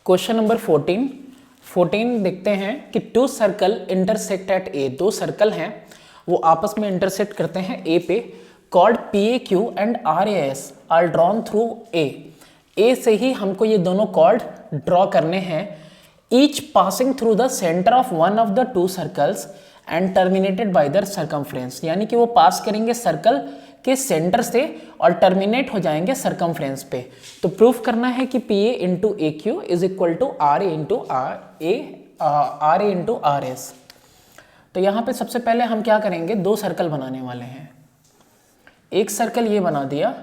Question number 14 देखते हैं कि टू सर्कल इंटरसेक्ट एट ए, दो सर्कल हैं वो आपस में इंटरसेक्ट करते हैं ए पे, called P A Q and R A S are drawn through A से ही हमको ये दोनों कॉर्ड ड्रॉ करने हैं, each passing through the centre of one of the two circles and terminated by the circumference, यानी कि वो पास करेंगे सर्कल के सेंटर से और टर्मिनेट हो जाएंगे सर्कमफ्रेंस पे। तो प्रूफ करना है कि P A into A Q is equal to R A into R S. तो यहाँ पे सबसे पहले हम क्या करेंगे, दो सर्कल बनाने वाले हैं। एक सर्कल ये बना दिया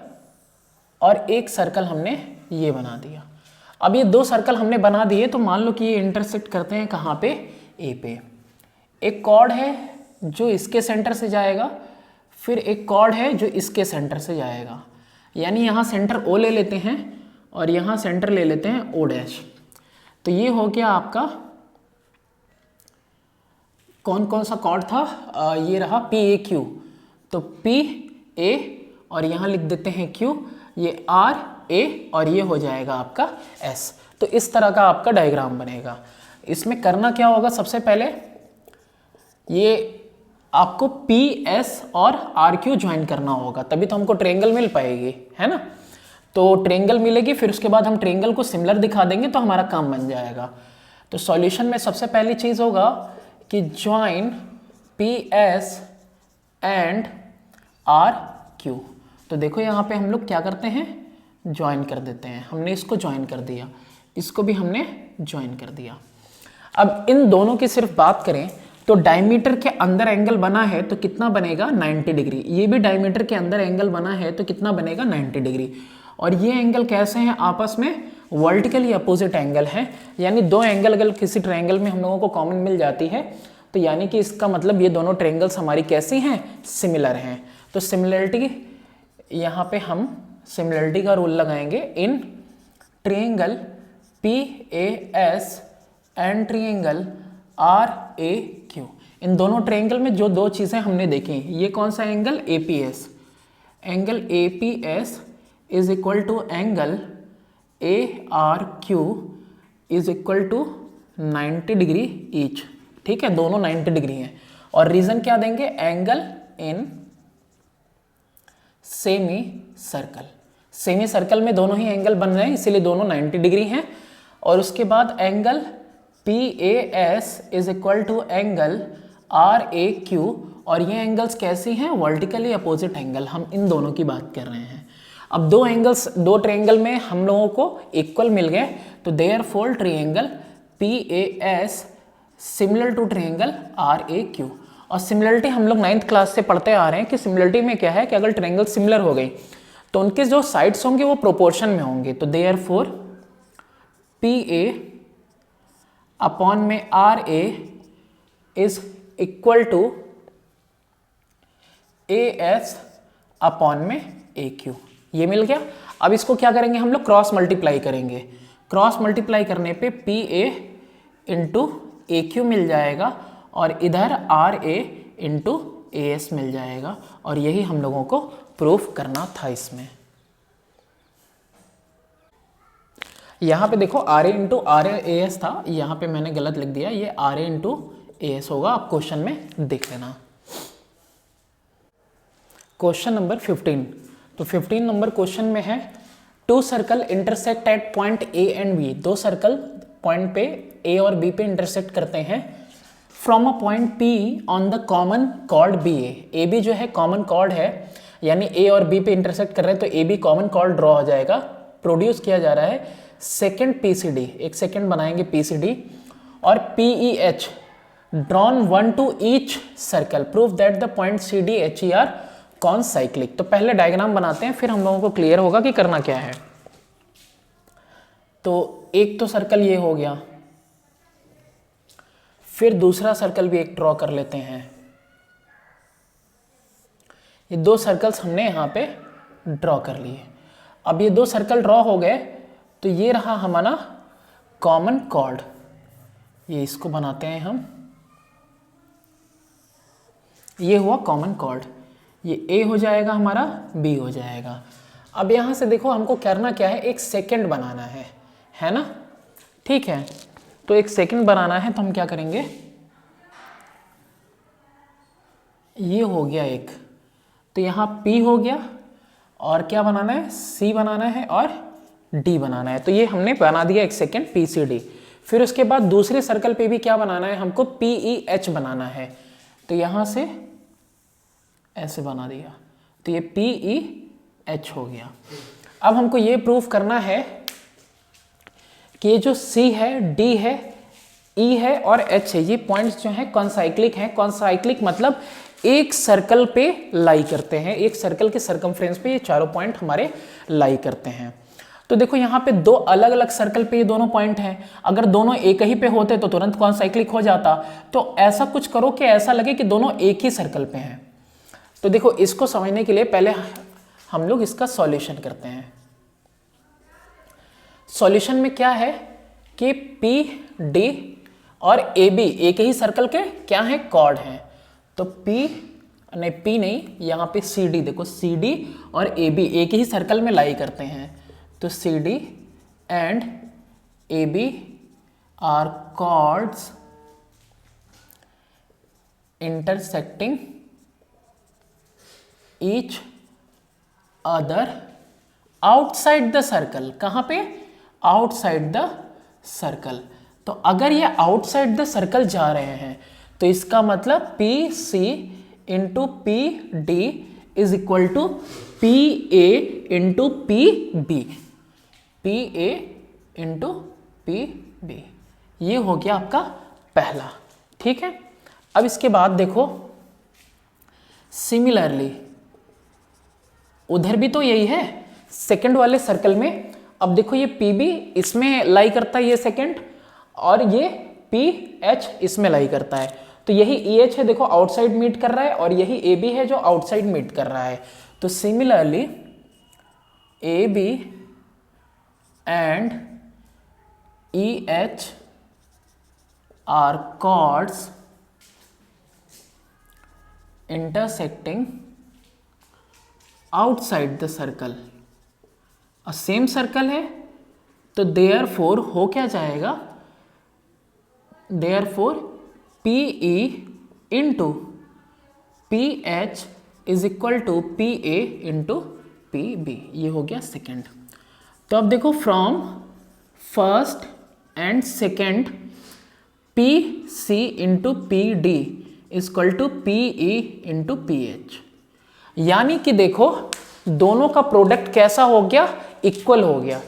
और एक सर्कल हमने ये बना दिया। अब ये दो सर्कल हमने बना दिए तो मान लो कि ये इंटरसेक्ट करते हैं कहाँ पे, ए पे। एक कॉर्ड है जो इसके सेंटर से जाएगा, फिर एक कॉर्ड है जो इसके सेंटर से जाएगा, यानी यहाँ सेंटर O ले लेते हैं और यहाँ सेंटर ले लेते हैं O डैश। तो ये हो गया आपका कौन कौन सा कॉर्ड था, ये रहा पी ए क्यू। तो पी ए और यहाँ लिख देते हैं Q, ये R A और ये हो जाएगा आपका S। तो इस तरह का आपका डायग्राम बनेगा। इसमें करना क्या होगा, सबसे पहले ये आपको पी एस और आर क्यू ज्वाइन करना होगा, तभी तो हमको ट्रायंगल मिल पाएगी, है ना। तो ट्रायंगल मिलेगी, फिर उसके बाद हम ट्रायंगल को सिमिलर दिखा देंगे तो हमारा काम बन जाएगा। तो सॉल्यूशन में सबसे पहली चीज़ होगा कि join P S and R Q. तो देखो यहाँ पे हम लोग क्या करते हैं, ज्वाइन कर देते हैं। हमने इसको ज्वाइन कर दिया, इसको भी हमने ज्वाइन कर दिया। अब इन दोनों की सिर्फ बात करें तो डायमीटर के अंदर एंगल बना है तो कितना बनेगा, 90 डिग्री। ये भी डायमीटर के अंदर एंगल बना है तो कितना बनेगा, 90 डिग्री। और ये एंगल कैसे हैं आपस में, वर्टिकली अपोजिट एंगल है। यानी दो एंगल अगर किसी ट्रायंगल में हम लोगों को कॉमन मिल जाती है तो यानी कि इसका मतलब ये दोनों ट्रायंगल्स हमारी कैसी हैं, सिमिलर हैं। तो सिमिलरिटी, यहाँ पे हम सिमिलरिटी का रूल लगाएंगे इन triangle P A S and triangle R A Q. इन दोनों ट्रायंगल में जो दो चीज़ें हमने देखी, ये कौन सा angle, A P S. Angle A P S is equal to angle A R Q is equal to 90 degree each. ठीक है, दोनों 90 डिग्री हैं। और रीजन क्या देंगे, angle in semi circle. Semi circle में दोनों ही एंगल बन रहे हैं इसीलिए दोनों 90 डिग्री हैं। और उसके बाद angle P A S is equal to angle R A Q, और ये एंगल्स कैसी हैं, वर्टिकली अपोजिट एंगल। हम इन दोनों की बात कर रहे हैं। अब दो एंगल्स, दो ट्रायंगल में हम लोगों को इक्वल मिल गए, तो therefore triangle P A S similar to triangle R A Q. और सिमिलरिटी हम लोग 9th क्लास से पढ़ते आ रहे हैं कि सिमिलरिटी में क्या है कि अगर ट्रायंगल सिमिलर हो गई तो उनके जो साइड्स होंगे वो प्रोपोर्शन में होंगे। तो देयरफॉर पी ए अपॉन में R A is equal to A S upon में ए क्यू। ये मिल गया। अब इसको क्या करेंगे हम लोग, क्रॉस मल्टीप्लाई करेंगे। क्रॉस मल्टीप्लाई करने पे P A into A Q मिल जाएगा और इधर R A into A S मिल जाएगा। और यही हम लोगों को प्रूफ करना था इसमें। यहाँ पे देखो R A into R A S था, यहाँ पे मैंने गलत लिख दिया, ये R A into A S होगा। आप क्वेश्चन में देख लेना। Question number 15। तो 15 नंबर क्वेश्चन में है two circle intersect at point A and B. दो सर्कल पॉइंट पे ए और बी पे इंटरसेक्ट करते हैं from a point P on the common chord B A B जो है कॉमन कॉर्ड है, यानी ए और बी पे इंटरसेक्ट कर रहे हैं तो A B common chord draw हो जाएगा। प्रोड्यूस किया जा रहा है सेकेंड पीसीडी, एक सेकेंड बनाएंगे पीसीडी, और PE H drawn one to each circle, prove that the point C D H E are concyclic. तो पहले डायग्राम बनाते हैं फिर हम लोगों को क्लियर होगा कि करना क्या है। तो एक तो सर्कल ये हो गया, फिर दूसरा सर्कल भी एक ड्रॉ कर लेते हैं। ये दो सर्कल्स हमने यहाँ पे ड्रॉ कर लिए। अब ये दो सर्कल ड्रॉ हो गए तो ये रहा हमारा कॉमन कॉर्ड, ये इसको बनाते हैं हम, ये हुआ कॉमन कॉर्ड, ये ए हो जाएगा हमारा, बी हो जाएगा। अब यहाँ से देखो हमको करना क्या है, एक सेकंड बनाना है ना। ठीक है, तो एक सेकंड बनाना है तो हम क्या करेंगे, ये हो गया एक, तो यहाँ P हो गया और क्या बनाना है, C बनाना है और D बनाना है। तो ये हमने बना दिया एक सेकेंड PCD। फिर उसके बाद दूसरे सर्कल पे भी क्या बनाना है हमको, PEH बनाना है। तो यहाँ से ऐसे बना दिया, तो ये PEH हो गया। अब हमको ये प्रूफ करना है कि ये जो C है, D है, E है और H है, ये पॉइंट्स जो हैं कॉन्साइक्लिक हैं। कॉन्साइक्लिक मतलब एक सर्कल पे लाई करते हैं, एक सर्कल के सर्कमफ्रेंस पे ये चारों पॉइंट हमारे लाई करते हैं। तो देखो यहाँ पे दो अलग अलग सर्कल पे ये दोनों पॉइंट हैं, अगर दोनों एक ही पे होते तो तुरंत कॉन्साइक्लिक हो जाता। तो ऐसा कुछ करो कि ऐसा लगे कि दोनों एक ही सर्कल पे हैं। तो देखो इसको समझने के लिए पहले हम लोग इसका सॉल्यूशन करते हैं। सॉल्यूशन में क्या है कि पी डी और ए बी एक ही सर्कल के क्या है, कॉर्ड हैं। तो पी नहीं, यहाँ पे सी डी, देखो सी डी और ए बी एक ही सर्कल में लाई करते हैं। तो C D and A B are chords intersecting each other outside the circle. कहाँ पे, आउटसाइड द सर्कल। तो अगर ये आउटसाइड द सर्कल जा रहे हैं तो इसका मतलब P C into P D is equal to P A into P B, P A into P B. ये हो गया आपका पहला। ठीक है, अब इसके बाद देखो सिमिलरली उधर भी तो यही है सेकंड वाले सर्कल में। अब देखो ये पी बी इसमें लाई करता है ये सेकंड, और ये पी एच इसमें लाई करता है। तो यही ई एच है, देखो आउटसाइड मीट कर रहा है, और यही ए बी है जो आउटसाइड मीट कर रहा है। तो similarly A B and E H are chords intersecting outside the circle. Same circle है तो देयरफॉर हो क्या जाएगा, therefore P E into P H is equal to P A into P B. ये हो गया सेकेंड। तो अब देखो from first and second P C into P D is equal to P E into P H. यानी कि देखो दोनों का प्रोडक्ट कैसा हो गया, इक्वल हो गया।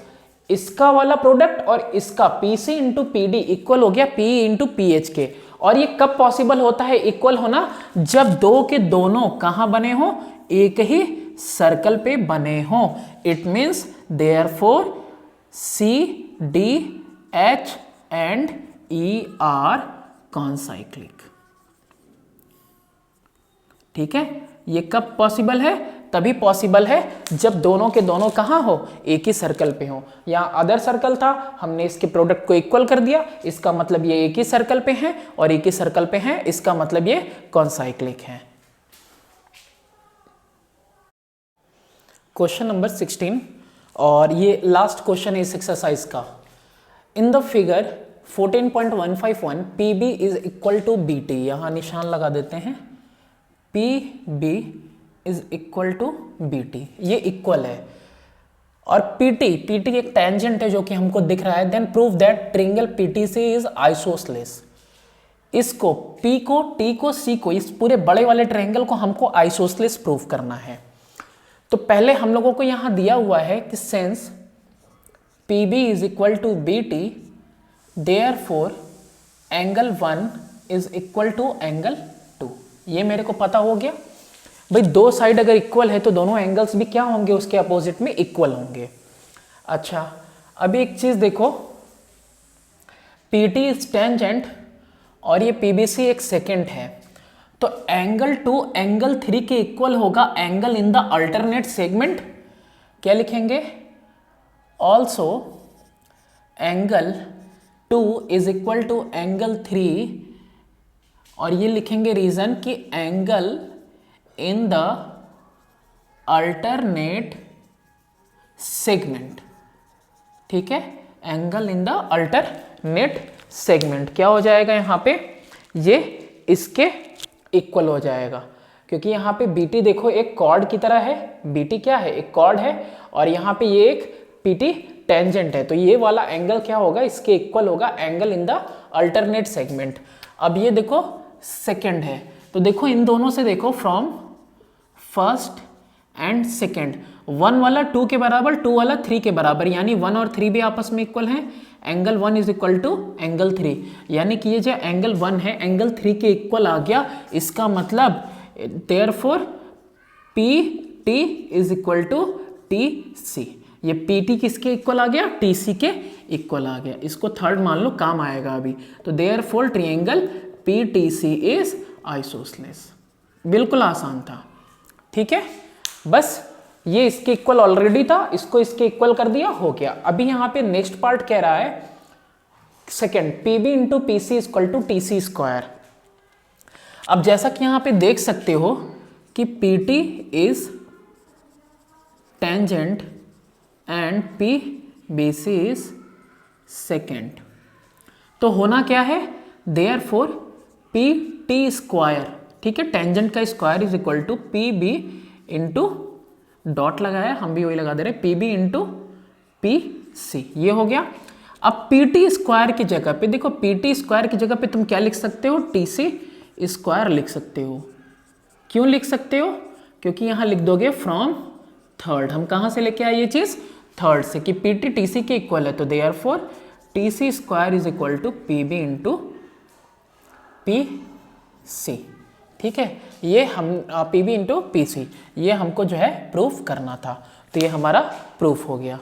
इसका वाला प्रोडक्ट और इसका P C into P D equal हो गया पी इंटू पी एच के। और ये कब पॉसिबल होता है इक्वल होना, जब दो के दोनों कहां बने हो, एक ही सर्कल पे बने हो। It means therefore C D H and E are concyclic. ठीक है, ये कब पॉसिबल है, तभी पॉसिबल है जब दोनों के दोनों कहां हो, एक ही सर्कल पे हो। यहाँ अदर सर्कल था, हमने इसके प्रोडक्ट को इक्वल कर दिया, इसका मतलब ये एक ही सर्कल पे हैं, और एक ही सर्कल पे हैं, इसका मतलब ये कॉन्साइक्लिक है। क्वेश्चन नंबर 16, और ये लास्ट क्वेश्चन है इस एक्सरसाइज का। In the figure 14.151 P B is equal to B T. यहाँ निशान लगा देते हैं, P B is equal to B T, ये इक्वल है। और पी टी एक टेंजेंट है जो कि हमको दिख रहा है। Then prove that triangle P T C is isosceles. इसको पी को, टी को, सी को, इस पूरे बड़े वाले ट्रायंगल को हमको आइसोसेलेस प्रूव करना है। तो पहले हम लोगों को यहां दिया हुआ है कि since P B is equal to B T therefore angle 1 is equal to angle 2। ये मेरे को पता हो गया भाई, दो साइड अगर इक्वल है तो दोनों एंगल्स भी क्या होंगे, उसके अपोजिट में इक्वल होंगे। अच्छा, अभी एक चीज देखो, PT इज टेंजेंट और ये PBC एक सेकेंड है, तो एंगल 2 एंगल 3 के इक्वल होगा angle in the alternate segment. क्या लिखेंगे, also angle 2 is equal to angle 3, और ये लिखेंगे रीजन कि angle in the alternate segment. ठीक है, angle in the alternate segment. क्या हो जाएगा यहाँ पे, ये इसके इक्वल हो जाएगा, क्योंकि यहाँ पे BT देखो एक कॉर्ड की तरह है, BT क्या है, एक कॉर्ड है, और यहाँ पे ये एक PT टेंजेंट है, तो ये वाला एंगल क्या होगा, इसके इक्वल होगा angle in the alternate segment. अब ये देखो सेकंड है, तो देखो इन दोनों से देखो फ्रॉम फर्स्ट एंड सेकंड, 1 वाला 2 के बराबर, 2 वाला 3 के बराबर, यानी 1 और 3 भी आपस में इक्वल हैं। Angle 1 is equal to angle 3, यानी कि ये जो एंगल 1 है एंगल 3 के इक्वल आ गया। इसका मतलब therefore PT is equal to TC, ये PT किसके इक्वल आ गया, TC के इक्वल आ गया। इसको थर्ड मान लो, काम आएगा अभी। तो therefore triangle PTC is isosceles. बिल्कुल आसान था, ठीक है, बस ये इसके इक्वल ऑलरेडी था, इसको इसके इक्वल कर दिया, हो गया। अभी यहाँ पे नेक्स्ट पार्ट कह रहा है second, PB into PC equal to TC square. अब जैसा कि यहाँ पे देख सकते हो कि PT is tangent and PBC is second, तो होना क्या है, देयरफॉर PT स्क्वायर, ठीक है, टेंजेंट का square is equal to PB into dot लगाया, हम भी वही लगा दे रहे, PB इंटू PC, ये हो गया। अब PT स्क्वायर की जगह पे देखो, PT स्क्वायर की जगह पे तुम क्या लिख सकते हो, TC स्क्वायर लिख सकते हो। क्यों लिख सकते हो, क्योंकि यहां लिख दोगे फ्रॉम थर्ड। हम कहां से लेके आए ये चीज, थर्ड से, कि PT TC के इक्वल है, तो therefore TC square is equal to PB into PC, ठीक है। ये हम PB इंटू PC, ये हमको जो है प्रूफ करना था, तो ये हमारा प्रूफ हो गया।